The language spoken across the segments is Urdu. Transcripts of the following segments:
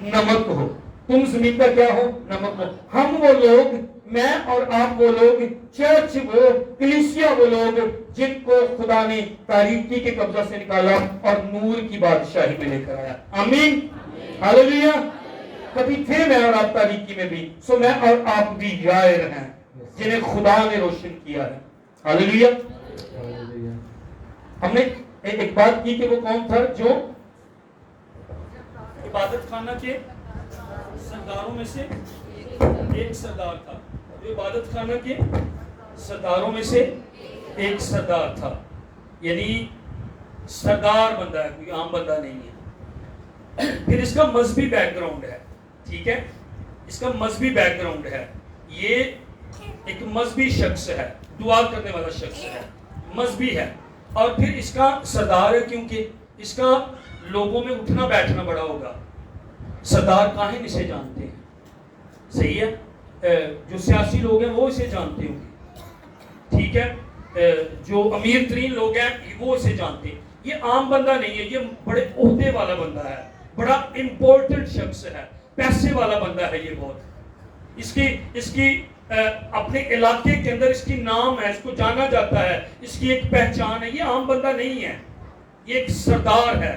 نمک ہو، تم زمین کا کیا ہو؟ نمک ہو۔ ہم وہ لوگ، میں اور آپ وہ لوگ، چرچ وہ، کلیسیا وہ لوگ جن کو خدا نے تاریکی کے قبضہ سے نکالا اور نور کی بادشاہی میں لے کر آیا۔ آمین، ہاللیلویا۔ کبھی تھے میں اور آپ تاریکی میں بھی، سو میں اور آپ بھی یائر ہیں جنہیں خدا نے روشن کیا ہے۔ ہاللیلویا۔ ہم نے ایک بات کی کہ وہ کون تھا جو عبادت خانہ کے سرداروں میں سے ایک سردار تھا، جو عبادت خانہ کے سرداروں میں سے ایک سردار تھا، یعنی سردار بندہ ہے، کوئی عام بندہ نہیں ہے۔ پھر اس کا مذہبی بیک گراؤنڈ ہے، ٹھیک ہے، اس کا مذہبی بیک گراؤنڈ ہے، یہ ایک مذہبی شخص ہے، دعا کرنے والا شخص ہے، مذہبی ہے، اور پھر اس کا سردار ہے کیونکہ اس کا لوگوں میں اٹھنا بیٹھنا بڑا ہوگا۔ سردار کاہن اسے جانتے ہیں، صحیح ہے، جو سیاسی لوگ ہیں وہ اسے جانتے ہوں گے، ٹھیک ہے، جو امیر ترین لوگ ہیں وہ اسے جانتے ہیں۔ یہ عام بندہ نہیں ہے، یہ بڑے عہدے والا بندہ ہے، بڑا امپورٹنٹ شخص ہے، پیسے والا بندہ ہے یہ بہت، اس کی اپنے علاقے کے اندر اس کی نام ہے، اس کو جانا جاتا ہے، اس کی ایک پہچان ہے، یہ عام بندہ نہیں ہے، یہ ایک سردار ہے،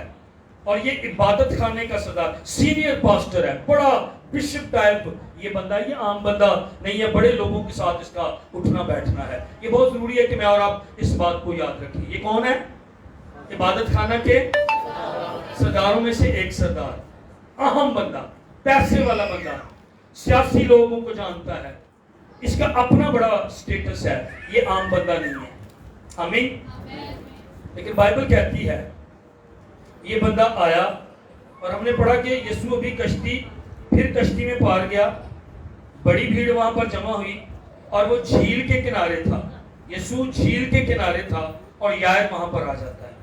اور یہ عبادت خانے کا سردار، سینئر پاسٹر ہے، بڑا بشپ ٹائپ یہ بندہ، یہ عام بندہ نہیں ہے، بڑے لوگوں کے ساتھ اس کا اٹھنا بیٹھنا ہے۔ یہ بہت ضروری ہے کہ میں اور آپ اس بات کو یاد رکھیں۔ یہ کون ہے؟ عبادت خانہ کے سرداروں میں سے ایک سردار، اہم بندہ، پیسے والا بندہ، سیاسی لوگوں کو جانتا ہے، اس کا اپنا بڑا سٹیٹس ہے، یہ عام بندہ نہیں ہے۔ آمین۔ لیکن بائبل کہتی ہے یہ بندہ آیا، اور ہم نے پڑھا کہ یسوع ابھی پھر کشتی میں پار گیا، بڑی بھیڑ وہاں پر جمع ہوئی، اور وہ جھیل کے کنارے تھا، یسوع جھیل کے کنارے تھا، اور یائر وہاں پر آ جاتا ہے،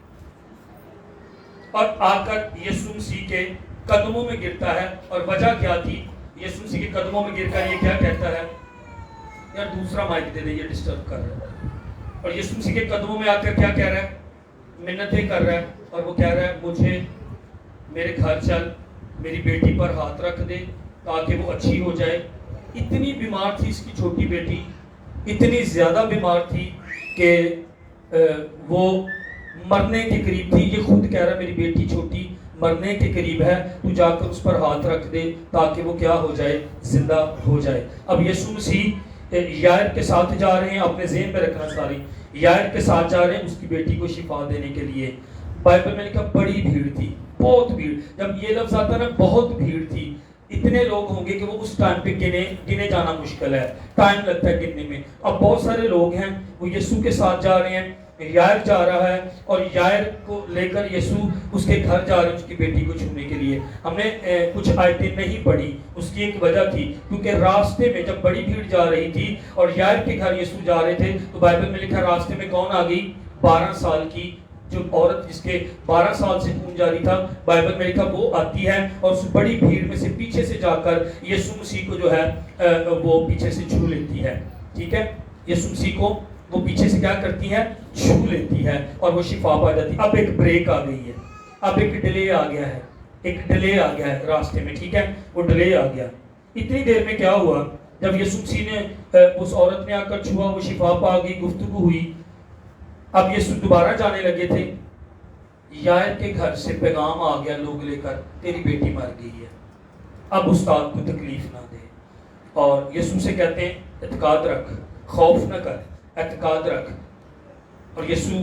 اور آ کر یسوع مسیح کے قدموں میں گرتا ہے۔ اور وجہ کیا تھی؟ یسوع مسیح کے قدموں میں گر کر یہ کیا کہتا ہے؟ یار دوسرا مائک دے دے، یہ ڈسٹرب کر رہا ہے۔ اور یسوع مسیح کے قدموں میں آ کر کیا کہہ رہا ہے؟ منتیں کر رہا ہے، اور وہ کہہ رہا ہے مجھے میرے گھر چل، میری بیٹی پر ہاتھ رکھ دے تاکہ وہ اچھی ہو جائے۔ اتنی بیمار تھی اس کی چھوٹی بیٹی، اتنی زیادہ بیمار تھی کہ وہ مرنے کے قریب تھی۔ یہ خود کہہ رہا میری بیٹی چھوٹی مرنے کے قریب ہے، تو جا کر اس پر ہاتھ رکھ دے تاکہ وہ کیا ہو جائے؟ زندہ ہو جائے۔ اب یسوع مسیح یائر کے ساتھ جا رہے ہیں، اپنے ذہن میں رکھنا ساری، یائر کے ساتھ جا رہے ہیں اس کی بیٹی کو شفا دینے کے لیے۔ بائبل میں لکھا بڑی بھیڑ تھی، بہت بھیڑ۔ جب یہ لفظ آتا ہے نا بہت بھیڑ تھی، اتنے لوگ ہوں گے کہ وہ اس ٹائم پہ گنے جانا مشکل ہے، ٹائم لگتا ہے گننے میں۔ اب بہت سارے لوگ ہیں، وہ یسوع کے ساتھ جا رہے ہیں، یائر جا رہا ہے، اور یائر کو لے کر یسوع اس کے گھر جا رہے ہیں اس کی بیٹی کو چھونے کے لیے۔ ہم نے کچھ آیتیں نہیں پڑھی، اس کی ایک وجہ تھی، کیونکہ راستے میں جب بڑی بھیڑ جا رہی تھی اور یائر کے گھر یسوع جا رہے تھے، تو بائبل میں لکھا راستے میں کون آ گئی؟ 12 سال کی جو عورت، جس کے 12 سال سے خون جاری تھا، بائبل میں لکھا وہ آتی ہے، اور اس بڑی بھیڑ میں سے پیچھے سے جا کر یسوع مسیح کو جو ہے وہ پیچھے سے چھو لیتی ہے، ٹھیک ہے، یسوع مسیح کو وہ پیچھے سے کیا کرتی ہے؟ چھو لیتی ہے، اور وہ شفا پا جاتی ہے۔ اب ایک بریک آ گئی ہے، اب ایک ڈیلے آ گیا ہے، ایک ڈیلے آ گیا ہے راستے میں، ٹھیک ہے، وہ ڈیلے آ گیا۔ اتنی دیر میں کیا ہوا؟ جب یسوع مسیح نے اس عورت نے آ کر چھوا، وہ شفا پا گئی، گفتگو ہوئی۔ اب یسوع دوبارہ جانے لگے تھے، یائر کے گھر سے پیغام آ گیا لوگ لے کر، تیری بیٹی مر گئی ہے، اب استاد کو تکلیف نہ دے۔ اور یسوع سے کہتے ہیں اعتقاد رکھ، خوف نہ کر، اعتقاد رکھ۔ اور یسوع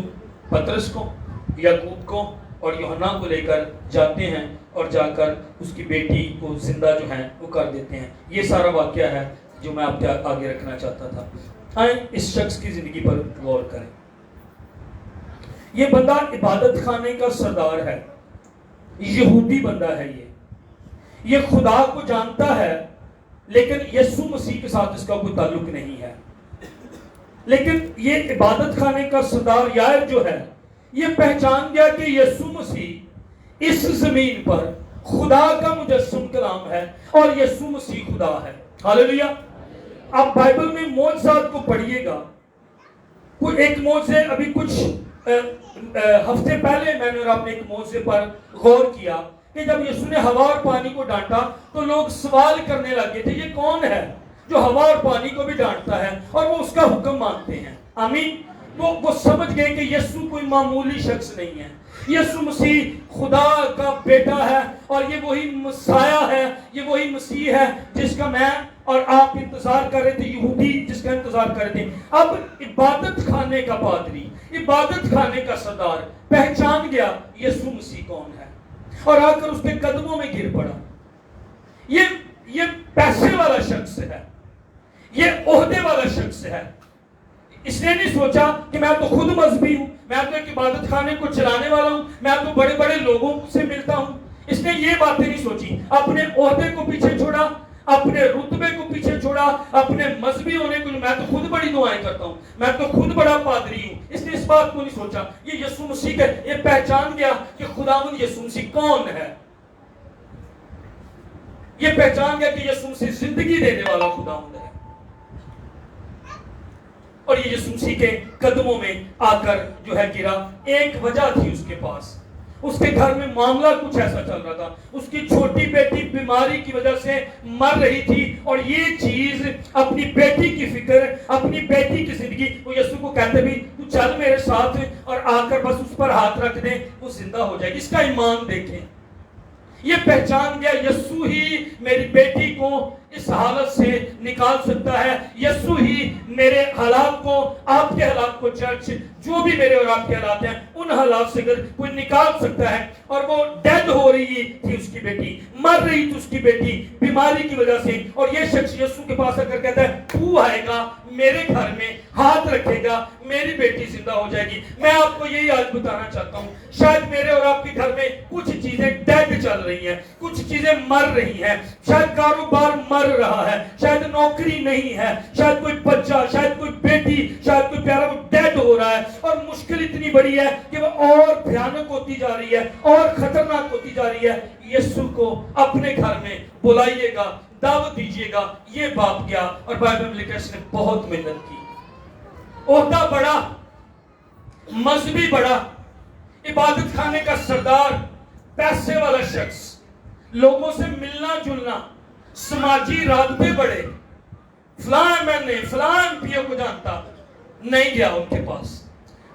پترس کو، یعقوب کو اور یوحنا کو لے کر جاتے ہیں، اور جا کر اس کی بیٹی کو زندہ جو ہیں وہ کر دیتے ہیں۔ یہ سارا واقعہ ہے جو میں آپ کے آگے رکھنا چاہتا تھا۔ آئیں اس شخص کی زندگی پر غور کریں۔ یہ بندہ عبادت خانے کا سردار ہے، یہودی بندہ ہے، یہ خدا کو جانتا ہے، لیکن یسوع مسیح کے ساتھ اس کا کوئی تعلق نہیں ہے۔ لیکن یہ عبادت خانے کا سردار یائر جو ہے، یہ پہچان گیا کہ یسوع مسیح اس زمین پر خدا کا مجسم کلام ہے، اور یسوع مسیح خدا ہے۔ ہاللیلویا۔ آپ بائبل میں معجزات کو پڑھیے گا، کوئی ایک معجزے، ابھی کچھ ہفتے پہلے میں نے اور آپ نے ایک معجزے پر غور کیا کہ جب یسوع نے ہوا اور پانی کو ڈانٹا تو لوگ سوال کرنے لگے تھے یہ کون ہے جو ہوا اور پانی کو بھی ڈانٹتا ہے اور وہ اس کا حکم مانتے ہیں. آمین. وہ سمجھ گئے کہ یسوع کوئی معمولی شخص نہیں ہے. یسوع مسیح خدا کا بیٹا ہے اور یہ وہی مسیح ہے, یہ وہی مسیح ہے جس کا میں اور آپ انتظار کر رہے تھے, یہودی جس کا انتظار کر رہے تھے. اب عبادت خانے کا پادری, عبادت خانے کا سردار پہچان گیا یسوع مسیح کون ہے اور آ کر اس کے قدموں میں گر پڑا. یہ پیسے والا شخص ہے, یہ عہدے والا شخص ہے. اس نے نہیں سوچا کہ میں تو خود مذہبی ہوں, میں تو ایک عبادت خانے کو چلانے والا ہوں, میں تو بڑے بڑے لوگوں سے ملتا ہوں. اس نے یہ باتیں نہیں سوچی. اپنے عہدے کو پیچھے چھوڑا, اپنے رتبے کو پیچھے چھوڑا, اپنے مذہبی ہونے کو, میں تو خود بڑی دعائیں کرتا ہوں, میں تو خود بڑا پادری ہوں. اس نے اس بات کو نہیں سوچا. یہ یسوع مسیح کا, یہ پہچان گیا کہ خداوند یسوع مسیح کون ہے. یہ پہچان گیا کہ یسوع مسیح زندگی دینے والا خداوند ہے. اور یہ یسوع مسیح کے قدموں میں آ کر جو ہے گرا. ایک وجہ تھی اس کے پاس, اس کے گھر میں معاملہ کچھ ایسا چل رہا تھا. اس کی چھوٹی بیٹی بیماری کی وجہ سے مر رہی تھی اور یہ چیز, اپنی بیٹی کی فکر, اپنی بیٹی کی زندگی, وہ یسوع کو کہتے بھی تو چل میرے ساتھ اور آ کر بس اس پر ہاتھ رکھ دیں, وہ زندہ ہو جائے گی. اس کا ایمان دیکھیں. یہ پہچان گیا یسوع ہی میری بیٹی کو اس حالت سے نکال سکتا ہے. یسوع ہی میرے حالات کو, آپ کے حالات کو, چرچ جو بھی میرے اور آپ کے حالات ہیں ان حالات سے اگر کوئی نکال سکتا ہے. اور وہ ڈیڈ ہو رہی تھی اس کی بیٹی, مر رہی تھی اس کی بیٹی بیماری کی وجہ سے, اور یہ شخص یسوع کے پاس آ کر کہتا ہے تو آئے گا میرے گھر میں, ہاتھ رکھے گا, میری بیٹی زندہ ہو جائے گی. میں آپ کو یہی آج بتانا چاہتا ہوں, شاید میرے اور آپ کے گھر میں کچھ چیزیں ڈیڈ چل رہی ہیں, کچھ چیزیں مر رہی ہیں. شاید کاروبار مر رہا ہے, شاید نوکری نہیں ہے, شاید کوئی بچہ, شاید کوئی بیٹی, شاید کوئی پیارا, وہ ڈیڈ ہو رہا ہے. اور مشکل اتنی بڑی ہے کہ وہ اور بھیانک ہوتی جا رہی ہے, اور خطرناک ہوتی جا رہی ہے. یسوع کو اپنے گھر میں بلائیے گا, دعوت دیجیے گا. یہ باپ کیا, اور بائبل میں لکھا ہے اس نے بہت محنت کی. عہدہ بڑا, مذہبی بڑا, عبادت خانے کا سردار, پیسے والا شخص, لوگوں سے ملنا جلنا, سماجی رابطے بڑے, فلان میں نے فلان پیو کو جانتا, نہیں گیا ان کے پاس.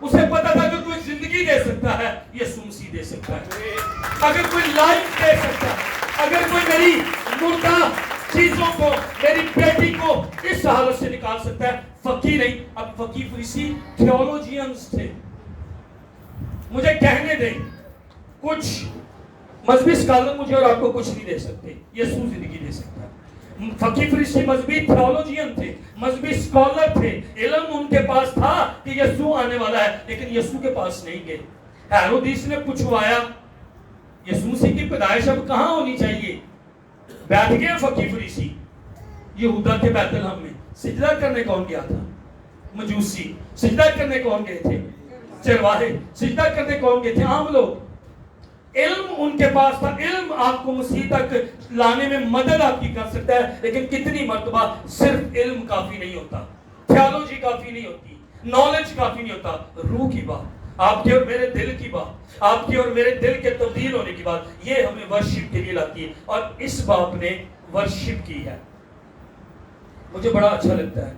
اسے پتا تھا کہ کوئی زندگی دے سکتا ہے, یسوع مسیح دے سکتا ہے. اگر کوئی لائف دے سکتا ہے, اگر کوئی میری مردہ چیزوں کو, میری بیٹی کو اس حالت سے نکال سکتا ہے. فقیر نہیں, اب فقیر فریسی تھیولوجینز تھے. مجھے کہنے دیں, کچھ مذہبی اسکالر مجھے اور آپ کو کچھ نہیں دے سکتے, یسوع زندگی دے سکتا ہے. فقیر فریسی مذہبی تھیولوجین تھے, مذہبی اسکالر تھے, علم ان کے پاس تھا کہ یسوع آنے والا ہے, لیکن یسوع کے پاس نہیں گئے. ہیرودیس نے پوچھوایا یسوع مسیح کی پیدائش اب کہاں ہونی چاہیے. بیٹھ گئے فقیر فریسی یہودا کے بیت لحم میں. سجدہ کرنے کون گیا تھا؟ مجوسی. سجدہ کرنے کون گئے تھے؟ چرواہے. سجدہ کرنے کون گئے تھے؟ عام لوگ. علم ان کے پاس تھا, علم آپ کو مسیح تک لانے میں مدد آپ کی کر سکتا ہے, لیکن کتنی مرتبہ صرف علم کافی نہیں ہوتا, تھیولوجی کافی نہیں ہوتی, نالج کافی نہیں ہوتا. روح کی بات, آپ کے اور میرے دل کی بات, آپ کے اور میرے دل کے تبدیل ہونے کی بات, یہ ہمیں ورشپ کے لیے لاتی ہے. اور اس باپ نے ورشپ کی ہے. مجھے بڑا اچھا لگتا ہے,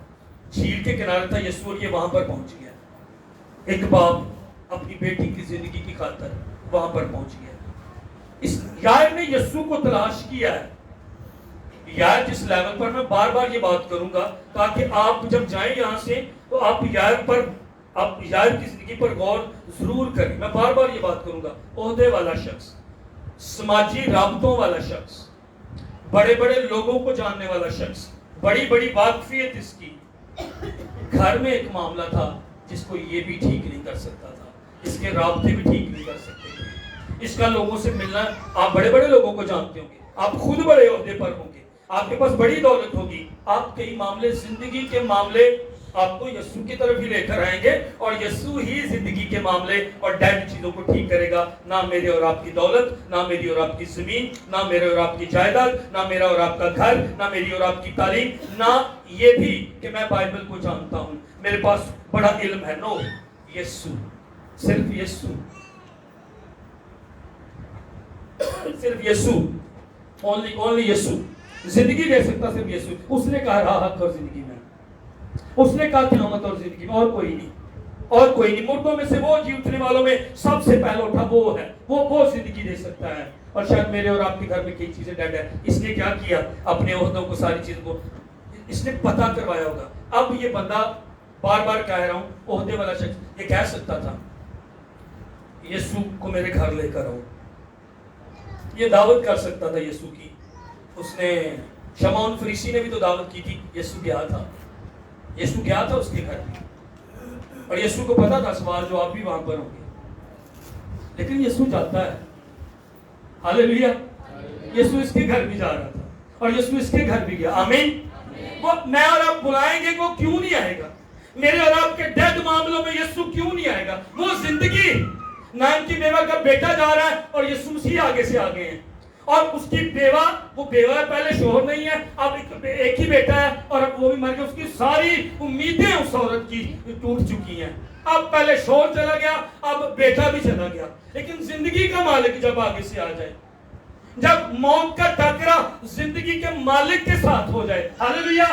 جھیل کے کنارے تھا یسوع, یہ وہاں پر پہنچ گیا. ایک باپ اپنی بیٹی کی زندگی کی خاطر وہاں پر پہنچ گیا. اس یائر نے یسوع کو تلاش کیا ہے. یائر جس لیول پر, میں بار بار یہ بات کروں گا تاکہ آپ جب جائیں یہاں سے تو آپ یائر کی زندگی پر غور ضرور کریں. میں بار بار یہ بات کروں گا. عہدے والا شخص, سماجی رابطوں والا شخص, بڑے بڑے لوگوں کو جاننے والا شخص, بڑی بڑی واقفیت اس کی. گھر میں ایک معاملہ تھا جس کو یہ بھی ٹھیک نہیں کر سکتا تھا, اس کے رابطے بھی ٹھیک نہیں کر سکتے تھے. اس کا لوگوں سے ملنا, آپ بڑے بڑے لوگوں کو جانتے ہوں گے, آپ خود بڑے عہدے پر ہوں گے, آپ کے پاس بڑی دولت ہوگی, آپ کئی معاملے, زندگی کے معاملے آپ کو یسوع کی طرف ہی لے کر آئیں گے, اور یسوع ہی زندگی کے معاملے اور ڈیڈ چیزوں کو ٹھیک کرے گا. نہ میرے اور آپ کی دولت, نہ میری اور آپ کی زمین, نہ میرے اور آپ کی جائیداد, نہ میرا اور آپ کا گھر, نہ میری اور آپ کی تعلیم, نہ یہ بھی کہ میں بائبل کو جانتا ہوں, میرے پاس بڑا علم ہے. نو, یسوع, صرف یسوع. صرف یسوع، اونلی یسوع زندگی دے سکتا، صرف یسوع. اس نے کہا راہ حق اور زندگی میں، اس نے کہا قیامت اور زندگی میں، اور کوئی نہیں، اور کوئی نہیں. مردوں میں سے وہ جی اٹھنے والوں میں سب سے پہلا اٹھا وہ ہے، وہ زندگی دے سکتا ہے. اور شاید میرے اور آپ کے گھر میں کئی چیزیں ڈیڈ ہیں. اس نے کیا کیا؟ اپنے عہدوں کو، ساری چیزوں کو اس نے پتہ کروایا ہوگا. اب یہ بندہ، بار بار کہہ رہا ہوں، عہدے والا شخص یہ کہہ سکتا تھا یسوع کو میرے گھر لے کر آؤ، یہ دعوت کر سکتا تھا یسوع کی. اس نے، شمعون فریسی نے بھی تو دعوت کی تھی، یسوع گیا تھا اس کے گھر میں، اور یسوع کو پتا تھا سوال جواب بھی وہاں پر ہوں گے، لیکن یسوع جاتا ہے. ہاللیلویا. یسوع اس کے گھر بھی جا رہا تھا، اور یسوع اس کے گھر بھی گیا. آمین. وہ میں اور آپ بلائیں گے، وہ کیوں نہیں آئے گا؟ میرے اور آپ کے ڈیڈ معاملوں میں یسوع کیوں نہیں آئے گا؟ وہ زندگی، نائن کی بیوہ کا بیٹا جا رہا ہے اور یسوع مسیح آگے سے آگے ہیں، اور اس کی بیوہ، وہ بیوہ ہے، پہلے شوہر نہیں ہے، اب ایک ہی بیٹا ہے، اور اب وہ بھی مر گیا. اس کی ساری امیدیں اس عورت کی ٹوٹ چکی ہیں. اب پہلے شوہر چلا گیا، اب بیٹا بھی چلا گیا. لیکن زندگی کا مالک جب آگے سے آ جائے، جب موت کا ٹکرا زندگی کے مالک کے ساتھ ہو جائے، ہاللیلویا.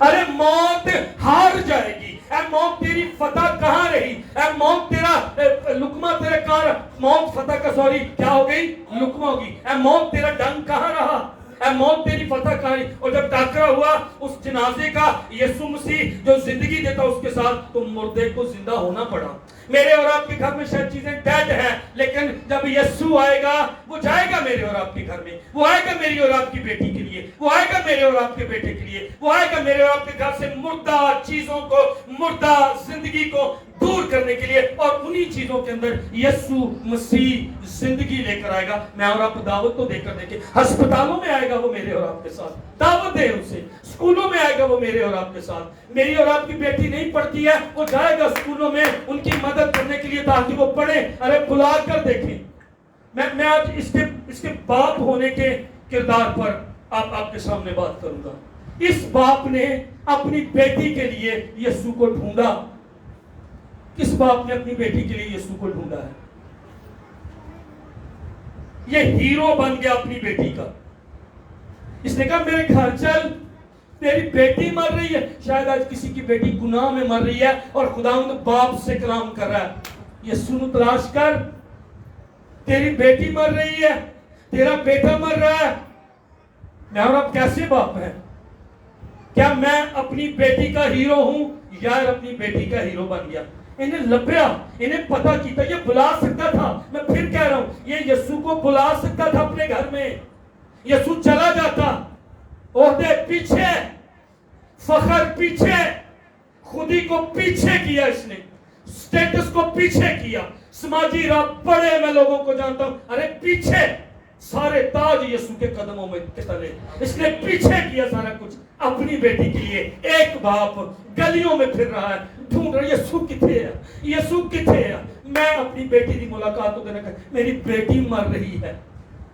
ارے موت ہار جائے گی. اے موت تیری فتح کہاں رہی؟ اے موت تیرا لقمہ تیرے کہاں رہا؟ موت فتح کا سوری کیا ہو گئی؟ لقمہ ہوگی. اے موت تیرا ڈنگ کہاں رہا؟ اے موت تیری فتح کہاں رہی؟ اور جب ٹاکرا ہوا اس جنازے کا، یسوع مسیح جو زندگی دیتا اس کے ساتھ، تو مردے کو زندہ ہونا پڑا. میرے اور آپ کے گھر میں شاید چیزیں ڈیڈ ہیں، لیکن جب یسوع آئے گا، وہ جائے گا میرے اور آپ کے گھر میں، وہ آئے گا میری اور آپ کی بیٹی کے لیے، وہ آئے گا میرے اور آپ کے بیٹے کے لیے، وہ آئے گا میرے اور آپ کے گھر سے مردہ چیزوں کو، مردہ زندگی کو دور کرنے کے لیے، اور انہی چیزوں کے اندر یسوع مسیح زندگی لے کر آئے گا. میں اور آپ دعوت تو دے کر دیکھیں. ہسپتالوں میں آئے گا وہ میرے اور آپ کے ساتھ، دعوت دے اسے. اسکولوں میں آئے گا وہ میرے اور آپ کے ساتھ. میری اور آپ کی بیٹی نہیں پڑھتی ہے، وہ جائے گا اسکولوں میں ان کی مدد کرنے کے لیے تاکہ وہ پڑھیں. ارے بلا کر دیکھیں. میں آج اس کے باپ ہونے کے کردار پر آپ کے سامنے بات کروں گا. اس باپ نے اپنی بیٹی کے لیے یسوع کو ڈھونڈا. کس باپ نے اپنی بیٹی کے لیے یسوع کو ڈھونڈا ہے؟ یہ ہیرو بن گیا اپنی بیٹی کا. اس نے کہا میرے گھر چل، تیری بیٹی مر رہی ہے. شاید آج کسی کی بیٹی گناہ میں مر رہی ہے اور خداوند باپ سے کلام کر رہا ہے، یسوع تلاش کر، تیری بیٹی مر رہی ہے، تیرا بیٹا مر رہا ہے. میں اور اب کیسے باپ ہیں؟ کیا میں اپنی بیٹی کا ہیرو ہوں؟ یار اپنی بیٹی کا ہیرو بن گیا. انہیں لبیا، انہیں پتہ کیتا. یہ بلا سکتا تھا، میں پھر کہہ رہا ہوں، یہ یسوع کو بلا سکتا تھا اپنے گھر میں. یسوع چلا جاتا، عہدے پیچھے، فخر پیچھے، خودی کو پیچھے کیا، اس نے سٹیٹس کو پیچھے کیا، سماجی راہ بڑے میں لوگوں کو جانتا ہوں، ارے پیچھے. سارے تاج یسوع کے قدموں میں تلے. اس نے پیچھے کیا سارا کچھ اپنی بیٹی کے لیے. ایک باپ گلیوں میں پھر رہا ہے، ڈھونڈ رہا ہے یسوع کتھے ہے، یسوع کتھے ہے. میں اپنی بیٹی کی ملاقات کو دینا کہ میری بیٹی مر رہی ہے،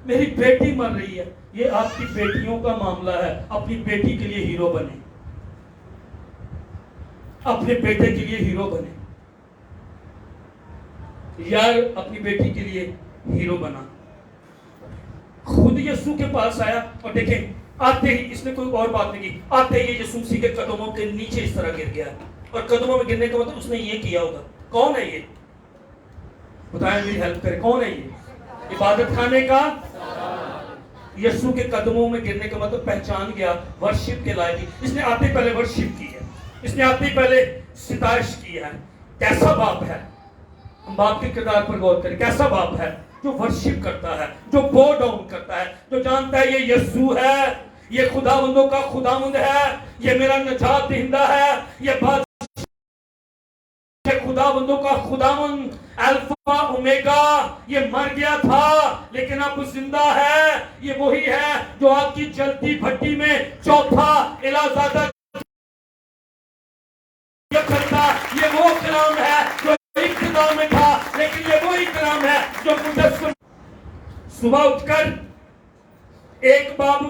میری بیٹی مر رہی ہے. یہ آپ کی بیٹیوں کا معاملہ ہے. اپنی بیٹی کے لیے ہیرو بنے، اپنے بیٹے کے لیے ہیرو بنے. یار اپنی بیٹی کے لیے ہیرو بنا. خود یسوع کے پاس آیا، اور دیکھیں آتے ہی اس نے کوئی اور بات نہیں کی، آتے ہی یسوع مسیح کے قدموں کے نیچے اس طرح گر گیا. اور قدموں میں گرنے کا مطلب اس نے یہ کیا ہوگا. کون ہے یہ؟ بتائیں، میری ہیلپ کریں. کون ہے یہ؟ عبادت خانے کا. یسوع کے قدموں میں گرنے کا مطلب پہچان گیا، ورشپ کے لائق. اس نے آتے پہلے ورشپ کی ہے، اس نے آتے پہلے ستائش کی ہے. کیسا باپ ہے؟ ہم باپ کے کردار پر غور کریں. کیسا باپ ہے؟ جو ورشپ کرتا ہے، جو بو ڈاؤن کرتا ہے، جو جانتا ہے یہ یسوع ہے، یہ خداوندوں کا خداوند ہے، یہ میرا نجات دہندہ ہے، یہ بات خداوندوں کا خداوند، الفا اومیگا. یہ مر گیا تھا لیکن اب زندہ ہے. یہ وہی ہے جو آگ کی جلتی بھٹی میں چوتھا الہزادہ کرتا. یہ وہ کلام ہے جو ابتدا میں تھا، لیکن یہ وہی کلام ہے جو مجسم. صبح اٹھ کر ایک باب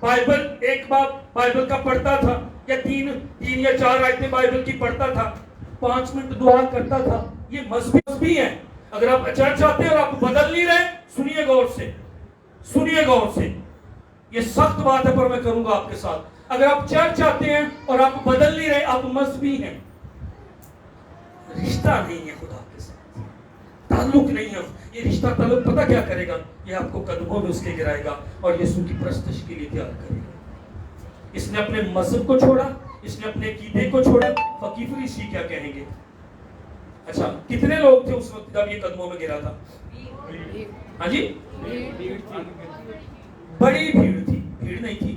بائبل کا پڑھتا تھا، یا تین یا چار آیتیں بائبل کی پڑھتا تھا، 5 منٹ دعا کرتا تھا. یہ مذہبی ہیں. اگر آپ چرچ آتے ہیں اور آپ بدل نہیں رہے، سنیے غور سے، سنیے غور سے, یہ سخت بات ہے پر میں کروں گا آپ کے ساتھ. اگر آپ چرچ آتے ہیں اور آپ بدل نہیں رہے, آپ مذہبی ہیں. رشتہ نہیں ہے خدا کے ساتھ, تعلق نہیں ہے. یہ رشتہ تعلق پتہ کیا کرے گا؟ یہ آپ کو قدموں میں اس کے گرائے گا اور یسوع کی پرستش کے لیے تیار کرے گا. اس نے اپنے مذہب کو چھوڑا, اس نے اپنے عقیدے کو چھوڑا. فقیر فریسی کیا کہیں گے؟ اچھا, کتنے لوگ تھے اس وقت جب یہ قدموں میں گرا تھا؟ ہاں جی, بڑی بھیڑ تھی. بھیڑ نہیں تھی,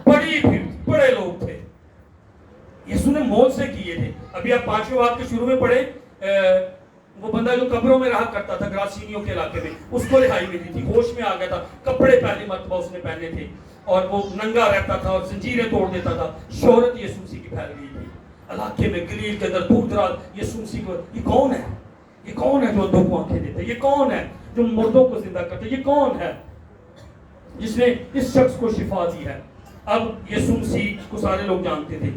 بڑی بھیڑ تھی, بڑے لوگ تھے. یسوع نے موت سے کیے تھے. ابھی آپ 5ویں باب کے شروع میں پڑھے, وہ بندہ جو قبروں میں رہا کرتا تھا گراسینیوں کے علاقے میں, اس کو رہائی ملی تھی, ہوش میں آ گیا تھا. کپڑے پہلی مرتبہ اس نے پہنے تھے اور وہ ننگا رہتا تھا اور زنجیریں توڑ دیتا تھا. شہرت یسوع مسیح کی پھیل گئی تھی علاقے میں, گلیل کے اندر دور دراز. یسوع مسیح کو, یہ کون ہے؟ یہ کون ہے جو اندھوں کو آنکھیں دیتا ہے؟ یہ کون ہے جو مردوں کو زندہ کرتا ہے؟ یہ کون ہے جس نے اس شخص کو شفا دی ہے؟ اب یسوع مسیح کو سارے لوگ جانتے تھے.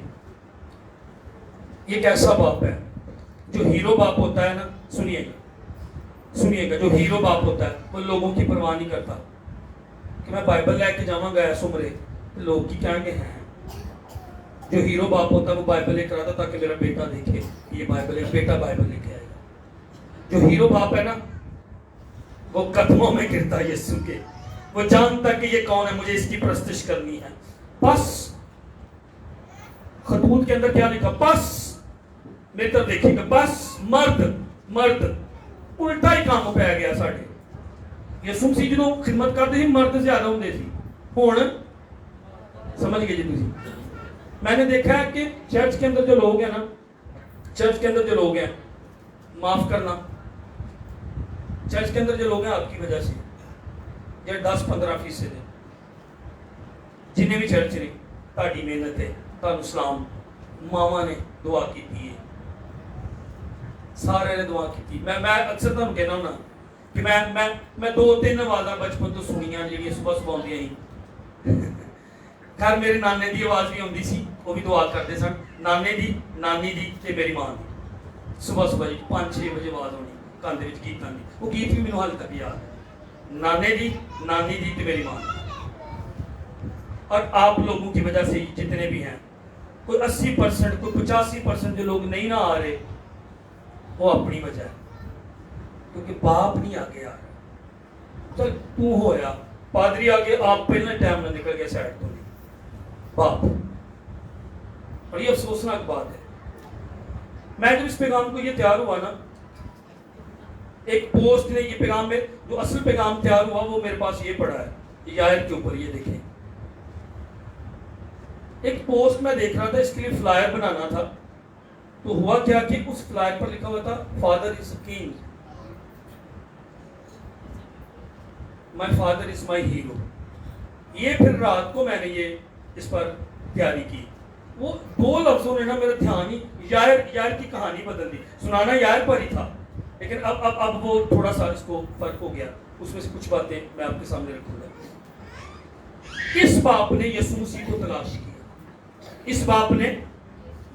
یہ ایک ایسا باپ ہے جو ہیرو باپ ہوتا ہے نا. سنیے گا, جو ہیرو باپ ہوتا ہے وہ لوگوں کی پرواہ نہیں کرتا کہ میں بائبل لے کے جاواں گا ایسو مرے لوگ کی کہیں گے ہیں. جو ہیرو باپ ہوتا ہے وہ بائبل لے کر آتا تاکہ میرا بیٹا دیکھے یہ بائبل ہے, بیٹا بائبل لے کے آئے گا. جو ہیرو باپ ہے نا وہ قدموں میں گرتا ہے یسوع کے. وہ جانتا کہ یہ کون ہے, مجھے اس کی پرستش کرنی ہے. بس خطوط کے اندر کیا لکھا؟ بس میری طرف دیکھیے گا, بس مرد الٹا ہی کام پہ گیا ساڑھے. یسوع مسیح جنہوں خدمت کرتے تھے مرد زیادہ ہوں دے سی. ہون سمجھ گئے جی تسی؟ میں نے دیکھا ہے کہ چرچ کے اندر جو لوگ ہیں نا, چرچ کے اندر جو لوگ ہیں, معاف کرنا, چرچ کے اندر جو لوگ ہیں آپ کی وجہ سے, یہ 10-15% ہے جنہیں بھی چرچ نے تاڑی محنت ہے, تانو اسلام, ماما نے دعا کی تھی, سارے نے دعا کی تھی. میں اکثر تمہیں کہنا ہوں نا کہ میں 2-3 آوازاں بچپن تو سنیاں جی صبح آدیاں ہی. خیر میرے نانے دی آواز بھی آتی سی, وہ بھی دعا کرتے سن. نانے دی, نانی دی تے میری ماں دی. صبح جی 5-6 بجے آواز ہونی کان دے وچ گیتاں دی. وہ گیت بھی مینوں حال تک یاد ہے, نانے دی, نانی دی تے میری ماں دی. اور آپ لوگوں کی وجہ سے جتنے بھی ہیں, کوئی 80%, کوئی 85% جو لوگ نہیں نہ آ رہے, وہ اپنی وجہ ہے, کیونکہ باپ نہیں آگے آ رہا. چل تو ہویا پادری آگے, آپ پہلے ٹائم میں نکل گیا سائڈ تو نہیں باپ. اور یہ افسوسناک بات ہے. میں جب اس پیغام کو یہ تیار ہوا نا, ایک پوسٹ نے یہ پیغام میں جو اصل پیغام تیار ہوا وہ میرے پاس یہ پڑا ہے یائر کے اوپر, یہ دیکھیں. ایک پوسٹ میں دیکھ رہا تھا, اس کے لیے فلائر بنانا تھا. تو ہوا کیا کہ اس فلائر پر لکھا ہوا تھا father is king, my father is my hero. یہ پھر رات کو میں نے یہ اس پر تیاری کی. وہ 2 لفظوں نے نا میرا دھیان ہی یائر کی کہانی بدل دی. سنانا یائر پر ہی تھا, لیکن اب وہ تھوڑا سا اس کو فرق ہو گیا. اس میں سے کچھ باتیں میں آپ کے سامنے رکھوں گا. اس باپ نے یسوع مسیح کو تلاش کیا. اس باپ نے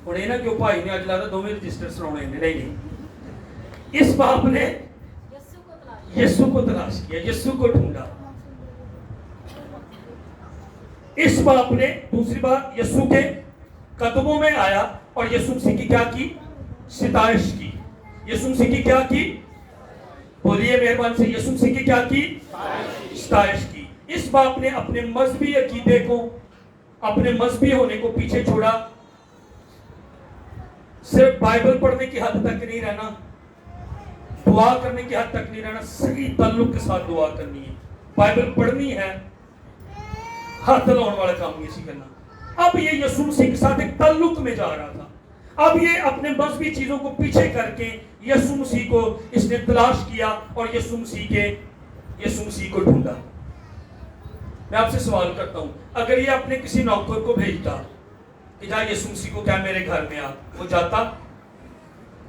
انہیں نا کہ بھائی نے اج لاتا 2 رجسٹر سنانے نہیں. اس باپ نے یسوع کو تلاش کیا, یسوع کو ڈھونڈا. اس باپ نے دوسری بات یسوع کے قدموں میں آیا اور یسوع مسیح کی کیا کی؟ ستائش کی. یسوع مسیح کی کیا کی؟ بولیے مہربان سے, یسوع مسیح کی کیا کی؟ ستائش کی. اس باپ نے اپنے مذہبی عقیدے کو, اپنے مذہبی ہونے کو پیچھے چھوڑا. صرف بائبل پڑھنے کی حد تک نہیں رہنا, دعا کرنے کی حد تک نہیں رہنا, صحیح تعلق کے ساتھ دعا کرنی ہے. بائبل پڑھنی ہے, ہاتھ لاؤن والا کام نہیں اسی کرنا. اب یہ یسوع مسیح کے ساتھ ایک تعلق میں جا رہا تھا. اب یہ اپنے مذہبی چیزوں کو پیچھے کر کے یسوع مسیح کو اس نے تلاش کیا اور یسوع مسیح کو ڈھونڈا. میں آپ سے سوال کرتا ہوں, اگر یہ اپنے کسی نوکر کو بھیجتا کہ جا یسوع مسیح کو کیا میرے گھر میں آ, وہ جاتا؟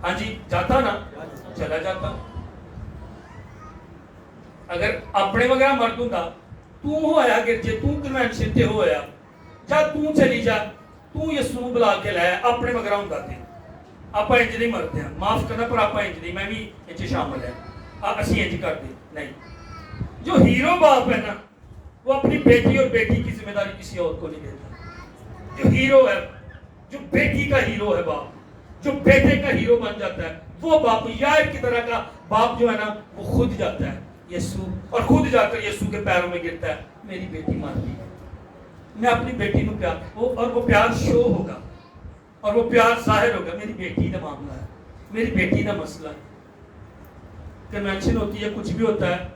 ہاں جی جاتا نا, چلا جاتا. اگر اپنے وغیرہ مرد ہوں تو ہویا گرجے, تو کنونشن تے ہویا, جا تو چلی جا, تو یسوع بلا کے لایا. اپنے وغیرہ ہوں تے آپ انج نہیں مرتے ہیں, معاف کرنا پر آپ انج نہیں, میں بھی انج شامل ہے, اسی انج کرتے نہیں. جو ہیرو باپ ہے نا وہ اپنی بیٹی اور بیٹی کی ذمہ داری کسی اور کو نہیں دیتا. جو ہیرو ہے, جو بیٹی کا ہیرو ہے باپ, جو بیٹے کا ہیرو بن جاتا ہے, وہ باپ یائر کی طرح کا باپ جو ہے نا, وہ خود جاتا ہے یسوع, اور خود جا کر یسوع کے پیروں میں گرتا ہے, میری بیٹی مار دی, میں اپنی بیٹی کو پیار, اور وہ پیار شو ہوگا, اور وہ پیار ظاہر ہوگا. میری بیٹی کا معاملہ ہے, میری بیٹی کا مسئلہ ہے. کنونشن ہوتی ہے, کچھ بھی ہوتا ہے,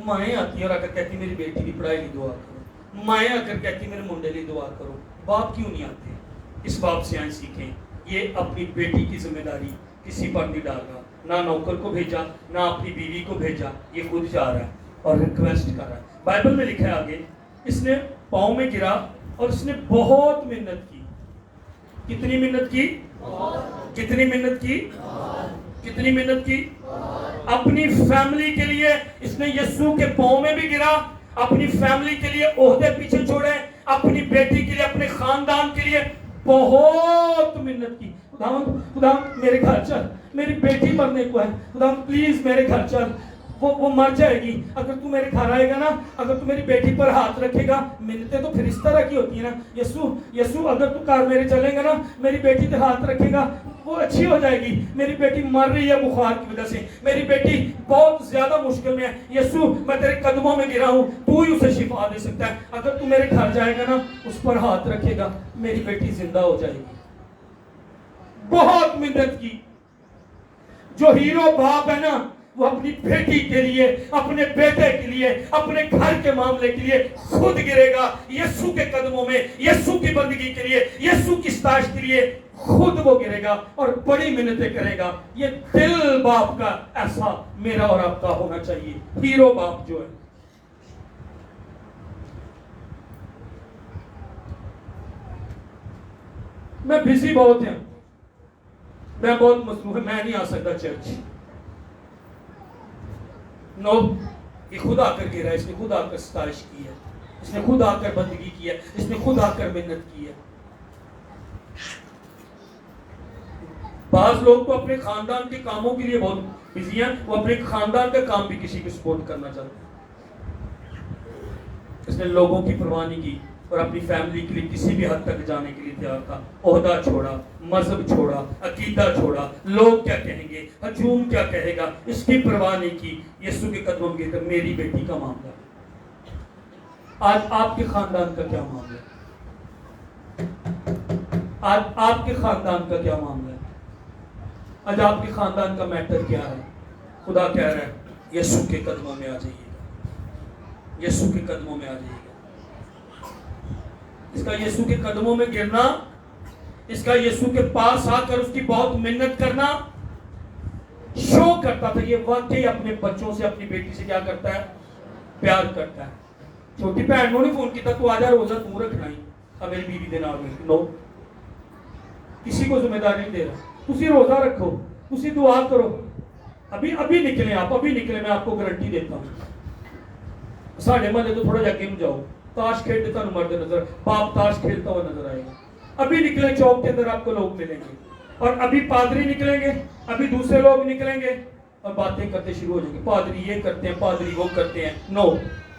مائیں آتی ہیں اور آ کر کہتی میری بیٹی کی پڑھائی لی دعا کرو, مائیں آ کر کہتی میرے منڈے لی دعا کرو. باپ کیوں نہیں آتے؟ اس باپ سے آئیں سیکھیں. یہ اپنی بیٹی کی ذمہ داری کسی پر نہیں ڈال رہا, نہ نوکر کو بھیجا, نہ اپنی بیوی کو بھیجا, یہ خود جا رہا ہے اور ریکویسٹ کر رہا ہے. بائبل میں لکھا ہے آگے, اس نے پاؤں میں گرا اور اس نے بہت محنت کی. کتنی محنت کی؟ کتنی محنت کی؟ کتنی محنت کی؟ اپنی فیملی کے لیے اس نے یسوع کے پاؤں میں بھی گرا, اپنی فیملی کے لیے عہدے پیچھے چھوڑے, اپنی بیٹی کے لیے, اپنے خاندان کے لیے بہت محنت کی. خدا میرے گھر چل, میری بیٹی مرنے کو ہے, خدا پلیز میرے گھر چل, وہ مر جائے گی. اگر تو میرے گھر آئے گا نا, اگر تو میری بیٹی پر ہاتھ رکھے گا, منتیں تو پھر اس طرح کی ہوتی ہیں نا, یسوع اگر تو کار میرے چلیں گا نا, میری بیٹی پہ ہاتھ رکھے گا, وہ اچھی ہو جائے گی. میری بیٹی مر رہی ہے بخار کی وجہ سے, میری بیٹی بہت زیادہ مشکل میں ہے. یسوع میں تیرے قدموں میں گرا ہوں, تو ہی اسے شفا دے سکتا ہے. اگر تو میرے گھر جائے گا نا, اس پر ہاتھ رکھے گا, میری بیٹی زندہ ہو جائے گی. بہت محنت کی. جو ہیرو باپ ہے نا, وہ اپنی بیٹی کے لیے, اپنے بیٹے کے لیے, اپنے گھر کے معاملے کے لیے خود گرے گا. یسوع کے قدموں میں, یسوع کی بندگی کے لیے, یسوع کی ستائش کے لیے خود وہ گرے گا اور بڑی محنتیں کرے گا. یہ دل باپ کا ایسا میرا اور آپ کا ہونا چاہیے. ہیرو باپ جو ہے. میں بزی بہت ہوں, میں بہت مصروف ہے, میں نہیں آ سکتا چرچ. نو, یہ خود آ کر گرا, اس نے خود آ کر ستائش کی ہے, اس نے خود آ کر بندگی کی ہے, اس نے خود آ کر محنت کی ہے. بعض لوگ تو اپنے خاندان کے کاموں کے لیے بہت بزی ہیں, وہ اپنے خاندان کا کام بھی کسی کو سپورٹ کرنا چاہتے ہیں. اس نے لوگوں کی پرواہ نہیں کی اور اپنی فیملی کے لیے کسی بھی حد تک جانے کے لیے تیار تھا. عہدہ چھوڑا, مذہب چھوڑا, عقیدہ چھوڑا, لوگ کیا کہیں گے, ہجوم کیا کہے گا, اس کی پرواہ نہیں کی. یسوع کے قدموں میں گر کر میری بیٹی کا معاملہ. آج آپ کے خاندان کا کیا معاملہ ہے؟ آج آپ کے خاندان کا کیا معاملہ ہے؟ آج آپ کے خاندان کا میٹر کیا ہے؟ خدا کہہ رہا ہے یسوع کے قدموں میں آ جائیے گا, یسوع کے قدموں میں آ جائیے گا. اس کا یسوع کے قدموں میں گرنا, اس کا یسوع کے پاس آ کر اس کی بہت محنت کرنا شو کرتا تھا. یہ واقعی اپنے بچوں سے, اپنی بیٹی سے کیا کرتا ہے؟ پیار کرتا ہے. چھوٹی بہن نے فون کیا, تو آجا روزہ تو رکھنا ہی, اب میری بیوی دے نال میں نو, کسی کو ذمہ داری نہیں دے رہا. تسی روزہ رکھو, تسی دعا کرو, ابھی نکلیں آپ, ابھی نکلیں, میں آپ کو گارنٹی دیتا ہوں. ساڑھے محلے تو تھوڑا جا گیم جاؤ, تاش کھیلتے تھا مرد نظر, باپ تاش کھیلتا ہوا نظر آئے گا. ابھی نکلیں, چوک کے اندر آپ کو لوگ ملیں گے, اور ابھی پادری نکلیں گے, ابھی دوسرے لوگ نکلیں گے اور باتیں کرتے شروع ہو جائیں گے. پادری یہ کرتے ہیں, پادری وہ کرتے ہیں. نو,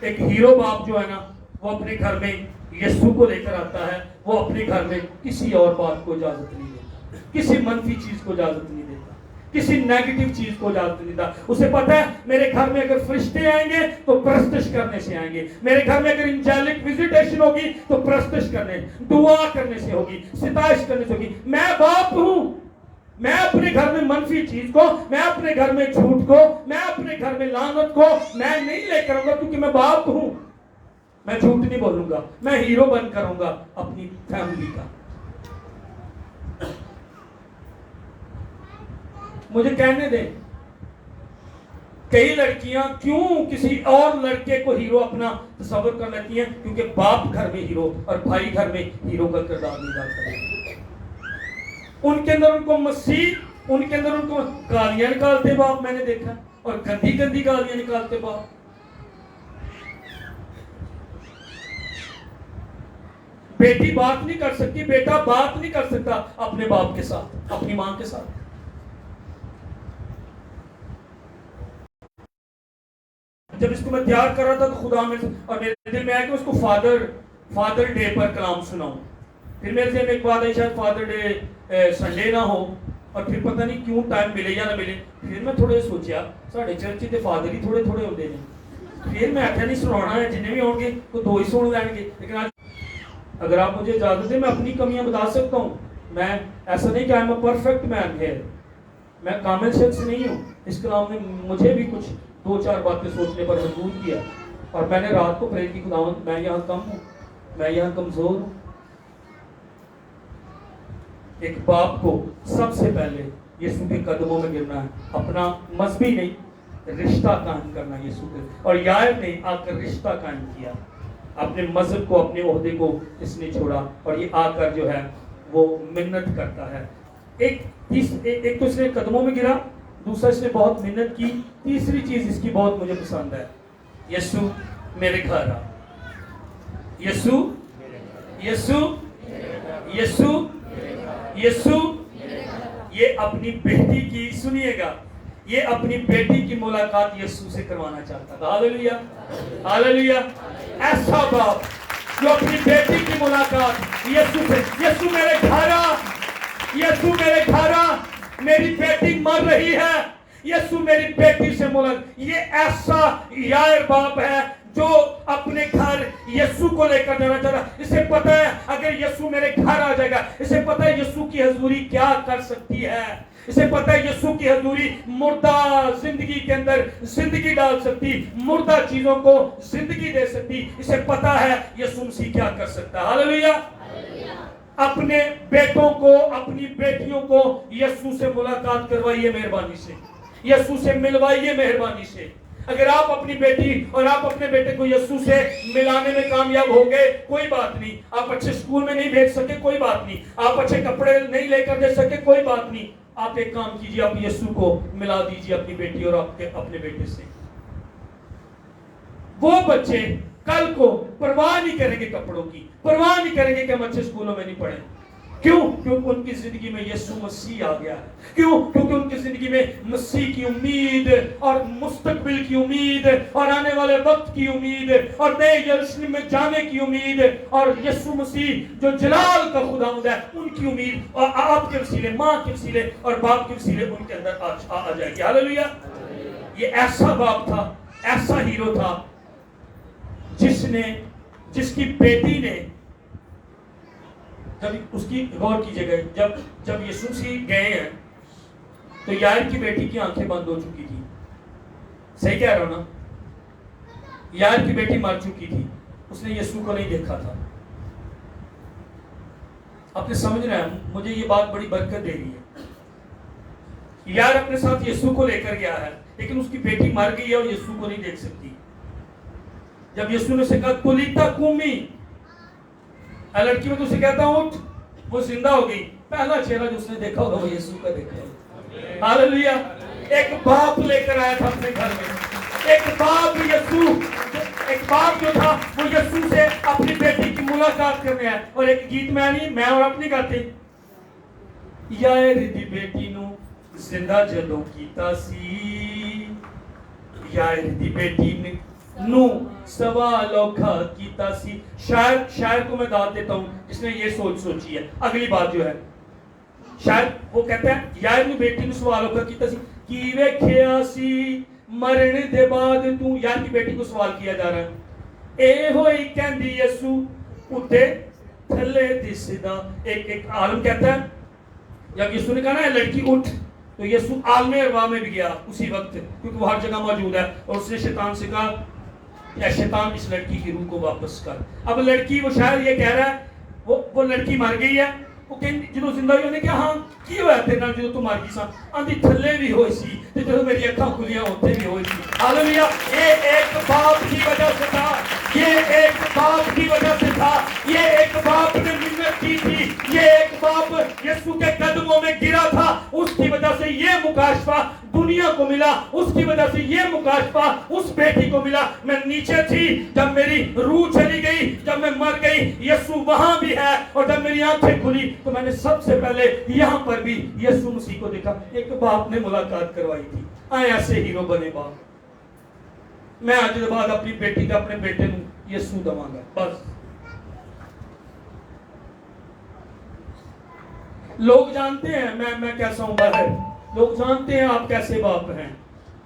ایک ہیرو باپ جو ہے نا, وہ اپنے گھر میں یسوع کو لے کر آتا ہے. وہ اپنے گھر میں کسی اور بات کو اجازت نہیں دیتا, کسی منفی چیز کو اجازت نہیں دیتا, کسی نیگیٹو چیز کو اجازت نہیں دیتا. اسے پتا ہے میرے گھر میں اگر فرشتے آئیں گے تو پرستش کرنے سے آئیں گے, میرے گھر میں اگر انجیلک وزیٹیشن ہوگی تو پرستش کرنے, دعا کرنے سے ہوگی, ستائش کرنے سے ہوگی. میں باپ ہوں, میں اپنے گھر میں منفی چیز کو, میں اپنے گھر میں جھوٹ کو, میں اپنے گھر میں لعنت کو میں نہیں لے کر آؤں گا, کیونکہ میں باپ ہوں. میں جھوٹ نہیں بولوں گا, میں ہیرو بن کر آؤں گا اپنی فیملی کا. مجھے کہنے دیں, کئی لڑکیاں کیوں کسی اور لڑکے کو ہیرو اپنا تصور کر لیتی ہیں؟ کیونکہ باپ گھر میں ہیرو اور بھائی گھر میں ہیرو کا کردار نبھا سکتے. ان کے اندر ان کو مسیح, ان کے اندر ان کو گالیاں نکالتے باپ میں نے دیکھا, اور گندی گندی گالیاں نکالتے باپ. بیٹی بات نہیں کر سکتی, بیٹا بات نہیں کر سکتا اپنے باپ کے ساتھ, اپنی ماں کے ساتھ. جب اس کو میں تیار کر رہا تھا تو خدا میں اور میرے دل میں آیا کہ اس کو فادر ڈے پر کلام سناؤں. پھر میرے ذہن میں ایک بات ہے شاید فادر ڈے سنڈے نہ ہو اور پھر پتہ نہیں کیوں ٹائم ملے یا نہ ملے. پھر میں تھوڑے سوچیا ساڑھے چرچ کے فادر ہی تھوڑے ہوتے ہیں. پھر میں آخیا نہیں سنانا ہے جنہیں بھی ہوں گے تو 2 ہی سن لیں گے. لیکن آج اگر آپ مجھے اجازت دیں میں اپنی کمیاں بتا سکتا ہوں. میں ایسا نہیں کہ آئی ایم اے پرفیکٹ مین ہے, میں کامل شخص نہیں ہوں. اس کلام نے مجھے بھی کچھ 2-4 باتیں سوچنے پر مجبور کیا اور میں نے رات کو پرے کی خداوند میں یہاں کم ہوں, میں یہاں کمزور ہوں. ایک باپ کو سب سے پہلے یسوع کے قدموں میں گرنا ہے, اپنا مذہبی نہیں رشتہ قائم کرنا یسوع کے. اور یائر نے آ کر رشتہ قائم کیا, اپنے مذہب کو اپنے عہدے کو اس نے چھوڑا اور یہ آ کر جو ہے وہ منت کرتا ہے. ایک تو اس نے قدموں میں گرا, دوسرا اس نے بہت منت کی, تیسری چیز اس کی بہت مجھے پسند ہے, یسوع میرے گھر آ. یسوع یسوع یسوع یسوع یہ اپنی بیٹی کی, سنیے گا, یہ اپنی بیٹی کی ملاقات یسوع سے کروانا چاہتا تھا. ہاللیلویا ہاللیلویا. ایسا باپ جو اپنی بیٹی کی ملاقات یسوع سے, یسوع میرے گھر آ, یسوع میرے گھر آ, میری بیٹی مر رہی ہے, یسوع میری بیٹی سے ملاقات. یہ ایسا یائر باپ ہے جو اپنے گھر یسوع کو لے کر جانا چاہتا. اسے پتہ ہے اگر یسوع میرے گھر آ جائے گا, اسے پتہ ہے یسوع کی حضوری کیا کر سکتی ہے, اسے پتہ ہے یسوع کی حضوری مردہ زندگی کے اندر زندگی ڈال سکتی, مردہ چیزوں کو زندگی دے سکتی. اسے پتہ ہے یسوع مسیح کیا کر سکتا ہے. ہاللیلویا. اپنے بیٹوں کو اپنی بیٹیوں کو یسوع سے ملاقات کروائیے مہربانی سے, یسوع سے ملوائیے مہربانی سے. اگر آپ اپنی بیٹی اور آپ اپنے بیٹے کو یسوع سے ملانے میں کامیاب ہو گئے کوئی بات نہیں, آپ اچھے اسکول میں نہیں بھیج سکے کوئی بات نہیں, آپ اچھے کپڑے نہیں لے کر دے سکے کوئی بات نہیں, آپ ایک کام کیجئے, آپ یسوع کو ملا دیجئے اپنی بیٹی اور آپ کے اپنے بیٹے سے. وہ بچے کل کو پرواہ نہیں کریں گے کپڑوں کی, پرواہ نہیں کریں گے کہ ہم اچھے اسکولوں میں نہیں پڑھیں. کیوں؟ کیونکہ ان کی زندگی میں یسوع مسیح آ گیا ہے. کیوں؟ کیونکہ ان کی زندگی میں مسیح کی امید اور مستقبل کی امید اور آنے والے وقت کی امید اور نئے یروشلم میں جانے کی امید اور یسوع مسیح جو جلال کا خداوند ہے ان کی امید, اور آپ کے وسیلے, ماں کے وسیلے اور باپ کے وسیلے ان کے اندر آ جائے گی. ہاللیلویا. یہ ایسا باپ تھا, ایسا ہیرو تھا جس کی بیٹی نے, جب اس کی غور کیجئے گا, جب یسوع مسیح گئے ہیں تو یائر کی بیٹی کی آنکھیں بند ہو چکی تھی. صحیح کہہ رہا ہوں نا, یائر کی بیٹی مر چکی تھی, اس نے یسوع کو نہیں دیکھا تھا. آپ نے سمجھ رہے ہیں, مجھے یہ بات بڑی برکت دے رہی ہے. یائر اپنے ساتھ یسوع کو لے کر گیا ہے لیکن اس کی بیٹی مر گئی ہے اور یسوع کو نہیں دیکھ سکتی. جب یسوع نے اسے کہا کولیتا کومی, لڑکی میں تو اسے کہتا ہوں اٹھ, وہ زندہ ہو گئی. پہلا چہرہ جو اس نے دیکھا ہوگا وہ یسوع کا دیکھا ہوگا. ہاللیلویا. ایک باپ لے کر آیا تھا اپنے گھر میں, ایک باپ یسوع, ایک باپ جو تھا وہ یسوع سے اپنی بیٹی کی ملاقات کرنے آیا. اور ایک گیت میں اور اپنی گاتے, یائر دی بیٹی نو زندہ جدوں کیتا سی, یائر دی بیٹی نو سوال اوکھا کیتا سی. شاعر کو میں داد دیتا ہوں جس نے یہ سوچی ہے. اگلی بات جو ہے, شاعر وہ کہتا ہے یائر دی بیٹی نو سوال اوکھا کیتا سی, کی ویکھیا سی مرن دے بعد تو. یائر کی بیٹی کو سوال کیا جا رہا ہے, اے ہوئی کہندی یسوع اٹھے تھلے دسدا. ایک عالم کہتا ہے جب یسوع نے کہا نا لڑکی اٹھ, تو یسوع عالم ارواح میں بھی گیا اسی وقت, کیونکہ وہ ہر جگہ موجود ہے, اور اس نے شیطان سے کہا یا شیطان اس لڑکی کی روح کو واپس کر. اب لڑکی, وہ شاعر یہ کہہ رہا ہے وہ لڑکی مر گئی ہے, وہ جدو زندہ ہوئی نے کہا ہاں کی ہوا تیرے نال جدو تو مر گئی سا, آندھی تھلے بھی ہوئی سی تے جدو میری اکھاں کھلیاں ہوتے بھی ہوئی سی. ہاللیلویا. یہ ایک باپ کی وجہ سے تھا, یہ ایک باپ کی وجہ سے تھا, یہ ایک باپ نے منت کی تھی, یہ ایک باپ یسوع کے قدموں میں گرا تھا, اس کی وجہ سے یہ مکاشفہ دنیا کو ملا, اس کی وجہ سے یہ مکاشفہ اس بیٹی کو ملا. میں نیچے تھی جب میری روح چلی گئی, جب میں مر گئی یسوع وہاں بھی ہے, اور جب میری آنکھیں کھلی تو میں نے سب سے پہلے یہاں پر بھی یسوع مسیح کو دیکھا. ایک باپ نے ملاقات کروائی تھی. آئے ایسے ہیرو بنے باپ, میں اج دے بعد اپنی بیٹی تے اپنے بیٹے نوں یسوع دواں گا بس. لوگ جانتے ہیں میں کیسا ہوں باہر, لوگ جانتے ہیں آپ کیسے باپ ہیں.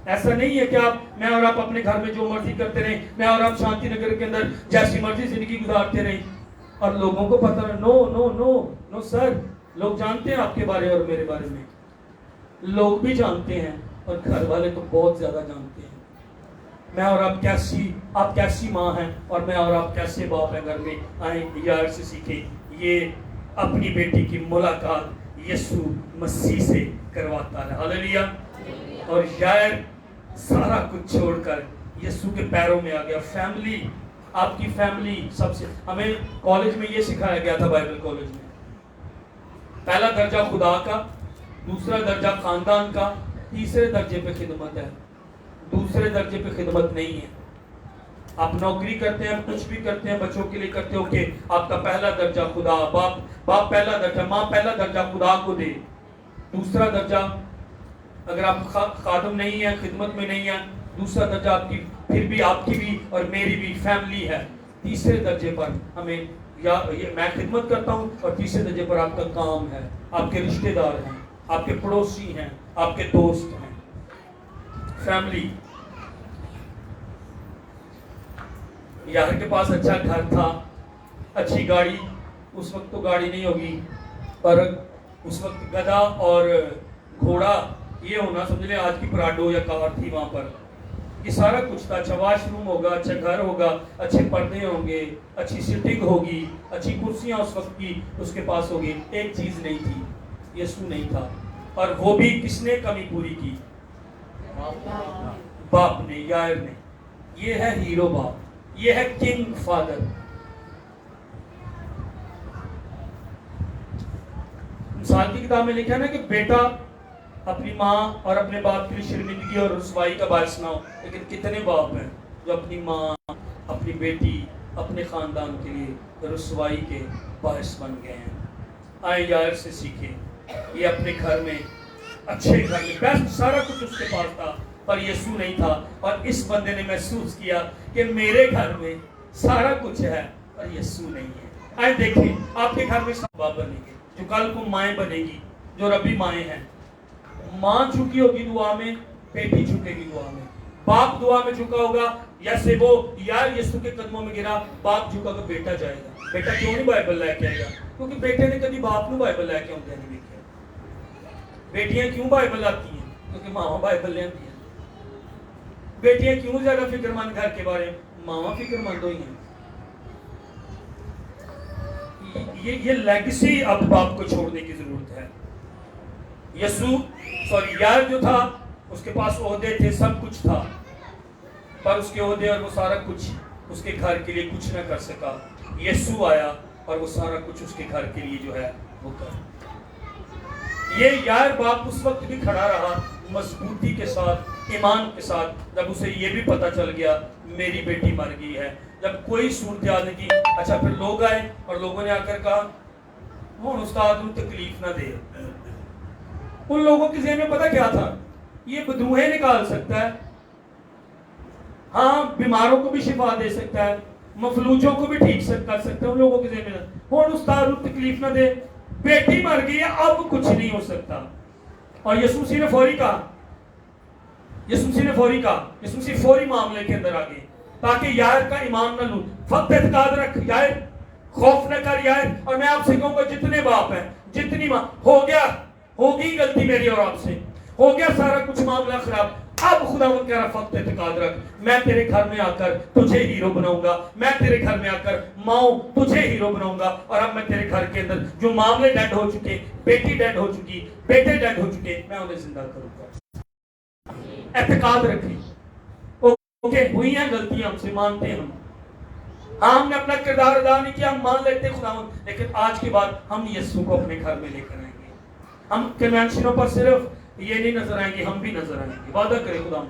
ایسا نہیں ہے کہ میں اور آپ اپنے گھر میں جو مرضی کرتے رہیں, میں اور آپ شانتی نگر کے اندر جیسی مرضی زندگی گزارتے رہیں اور لوگوں کو پتہ نہ. نو نو نو نو سر, لوگ جانتے ہیں آپ کے بارے اور میرے بارے میں, لوگ بھی جانتے ہیں اور گھر والے تو بہت زیادہ جانتے ہیں میں اور آپ کیسی ماں ہیں اور میں اور آپ کیسے باپ ہیں گھر میں. آئیں یار سے سیکھیں, یہ اپنی بیٹی کی ملاقات یسوع مسیح سے کرواتا ہے. ہاللیلویہ. اور یار سارا کچھ چھوڑ کر یسوع کے پیروں میں آ گیا. فیملی, آپ کی فیملی سب سے, ہمیں کالج میں یہ سکھایا گیا تھا, بائبل کالج میں, پہلا درجہ خدا کا, دوسرا درجہ خاندان کا, تیسرے درجے پہ خدمت ہے, دوسرے درجے پہ خدمت نہیں ہے. آپ نوکری کرتے ہیں, کچھ بھی کرتے ہیں, بچوں کے لیے کرتے ہو کہ آپ کا پہلا درجہ خدا, باپ پہلا درجہ, ماں پہلا درجہ خدا کو دے. دوسرا درجہ اگر آپ خادم نہیں ہیں, خدمت میں نہیں ہیں, دوسرا درجہ آپ کی پھر بھی آپ کی بھی اور میری بھی فیملی ہے. تیسرے درجے پر ہمیں میں خدمت کرتا ہوں اور تیسرے درجے پر آپ کا کام ہے, آپ کے رشتہ دار ہیں, آپ کے پڑوسی ہیں, آپ کے دوست ہیں. فیملی. یار کے پاس اچھا گھر تھا, اچھی گاڑی, اس وقت تو گاڑی نہیں ہوگی پر اس وقت گدھا اور گھوڑا یہ ہونا سمجھ لیں آج کی پراڈو یا کار تھی وہاں پر. یہ سارا کچھ تھا. اچھا واش روم ہوگا, اچھا گھر ہوگا, اچھے پردے ہوں گے, اچھی سٹنگ ہوگی, اچھی کرسیاں اس وقت کی اس کے پاس ہوگی. ایک چیز نہیں تھی, یسوع نہیں تھا. اور وہ بھی کس نے کمی پوری کی؟ باپ نے, یائر نے. یہ ہے ہیرو باپ, یہ ہے کنگ فادر. مثال کی کتاب میں لکھا ہے نا کہ بیٹا اپنی ماں اور اپنے باپ کے لیے شرمندگی اور رسوائی کا باعث نہ ہو, لیکن کتنے باپ ہیں جو اپنی ماں, اپنی بیٹی, اپنے خاندان کے لیے رسوائی کے باعث بن گئے ہیں. آئیں یائر سے سیکھیں. یہ اپنے گھر میں, اچھے گھر میں, بیسٹ سارا کچھ اس کے پاس تھا پر یسوع نہیں تھا. اور اس بندے نے محسوس کیا کہ میرے گھر میں سارا کچھ ہے پر یسوع نہیں ہے. آئیں دیکھیں آپ کے گھر میں سب باپ بنے گے جو کل کو مائیں بنے گی, جو ربی مائیں ہیں. ماں جھکی ہوگی دعا میں, بیٹی جھکے گی دعا میں. باپ دعا میں جھکا ہوگا, جیسے وہ یار یسوع کے قدموں میں گرا, باپ جھکا تو بیٹا جائے گا. بیٹا کیوں نہیں بائبل لے کے آئے گا؟ کیونکہ بیٹے نے کبھی باپ کو بائبل لے کے آتے نہیں دیکھا. بیٹیاں کیوں بائبل لاتی ہیں؟ کیونکہ ماں بائبل لے آتی ہیں. بیٹیاں کیوں زیادہ فکر مند گھر کے بارے میں؟ ماں فکر مند ہوئی ہیں. یہ لیگسی اب باپ کو چھوڑنے کی ضرورت ہے. یار جو تھا اس کے پاس عہدے تھے, سب کچھ تھا, پر اس کے عہدے اور وہ سارا کچھ اس کے گھر کے لیے کچھ نہ کر سکا. یسوع آیا اور وہ سارا کچھ اس کے گھر کے لیے جو ہے وہ کر. یہ یار باپ اس وقت بھی کھڑا رہا مضبوطی کے ساتھ, ایمان کے ساتھ, جب اسے یہ بھی پتا چل گیا میری بیٹی مر گئی ہے. جب کوئی صورتحال نہیں کی. اچھا پھر لوگ آئے اور لوگوں نے آ کر کہا ہوں استاد کو تکلیف نہ دے. ان لوگوں کے ذہن میں پتا کیا تھا؟ یہ بدروہیں نکال سکتا ہے, ہاں بیماروں کو بھی شفا دے سکتا ہے, مفلوجوں کو بھی ٹھیک کر سکتا ہے. ان لوگوں کے ذہن میں ہوں استاد کو تکلیف نہ دے, بیٹی مر گئی ہے, اب کچھ نہیں ہو سکتا. اور یسوع مسیح نے فوری کہا, یسوع مسیح فوری معاملے کے اندر آ گئے تاکہ یائر کا ایمان نہ لوٹ. فقط اعتقاد رکھ یائر, خوف نہ کر یائر. اور میں آپ سے کہوں گا جتنے باپ ہیں, جتنی ماں, ہو گیا, ہوگی غلطی میری اور آپ سے, ہو گیا سارا کچھ معاملہ خراب, اب خدا وہ کہہ رہا فقط اعتقاد رکھ, میں تیرے گھر میں آ کر تجھے ہیرو بناؤں گا. میں تیرے گھر میں آ کر ماؤں تجھے ہیرو بناؤں گا. اور اب میں تیرے گھر کے اندر جو معاملے ڈیڈ ہو چکے, بیٹی ڈیڈ ہو چکی, بیٹے ڈیڈ ہو چکے, میں انہیں زندہ کروں گا. اعتقاد رکھیں. اوکے ہوئی ہیں غلطیاں, ہم سے مانتے ہیں, ہم نے اپنا کردار ادا نہیں کیا, ہم مان لیتے خداوند, لیکن آج کے بعد ہم یسوع کو اپنے گھر میں لے کر آئیں گے. ہم کنونشنوں پر صرف یہ نہیں نظر آئیں گے, ہم بھی نظر آئیں گے. وعدہ کریں خداوند.